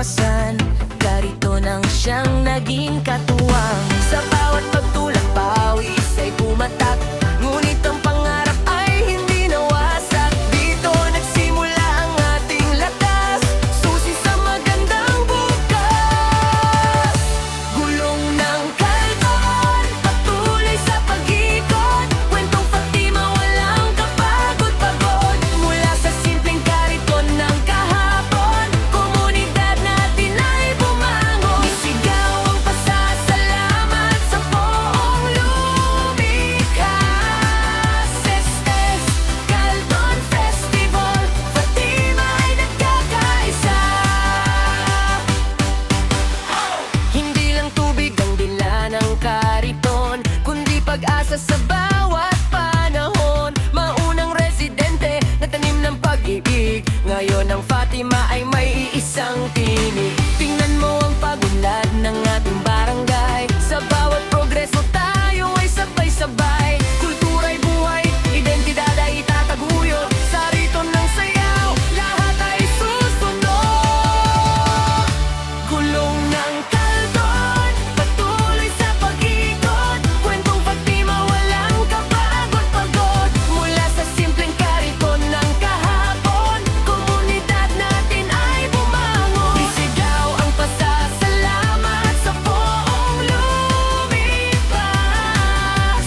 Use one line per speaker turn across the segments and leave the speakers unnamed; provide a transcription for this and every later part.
iwasan. Karito nang siyang naging katuwang. Sa bawat pagtulak pawis ay pumatak, ngunit ang pangarap ay hindi nawasak. Dito nagsimula ang ating lakas, susi sa magandang bukas. Gulong ng Kalton, patuloy sa pag-ikot. Kwentong Fatima, walang kapagod-pagod. Mula sa simpleng kariton ng kahapon, komunidad natin ay bumangon. Isigaw ang pasasalamat sa poong lumikha. Estes Kalton Festival, Fatima ay nagkakaisa. Hindi lang tubig ang dila ng kariton, kundi pag-asa sa bawat panahon. Maunang residente na tanim ng pag-ibig, ngayon ang Fatima ay may isang tinig. Tingnan mo ang pagunlad ng ating barangay, sa bawat progreso tayo ay sabay-sabay. Kultura'y buhay, identidad ay itataguyod, sa riton ng sayaw, lahat ay susunod. Gulong ng Kalton, patuloy sa pag-ikot. Kwentong Fatima, walang kapagod-pagod. Mula sa simpleng kariton ng kahapon, komunidad natin ay bumangon. Isigaw ang pasasalamat sa poong lumipas.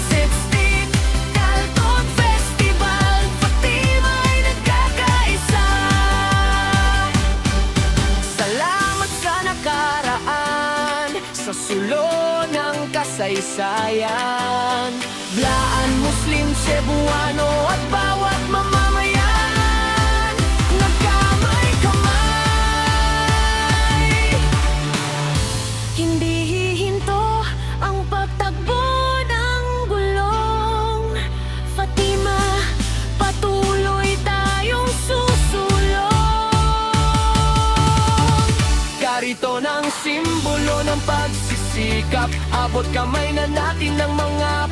16th Kalton Festival, Fatima ay nagkakaisa. Salamat sa nakaraan, sa sulo ng kasaysayan. Blaan, Muslim, Cebuano at bawat mamamayan, nagkamay-kamay. Hindi hihinto ang pagtakbo ng gulong. Fatima, patuloy tayong susulong. Karito ng simbolo ng pagsisikap, abot kamay na natin ng mga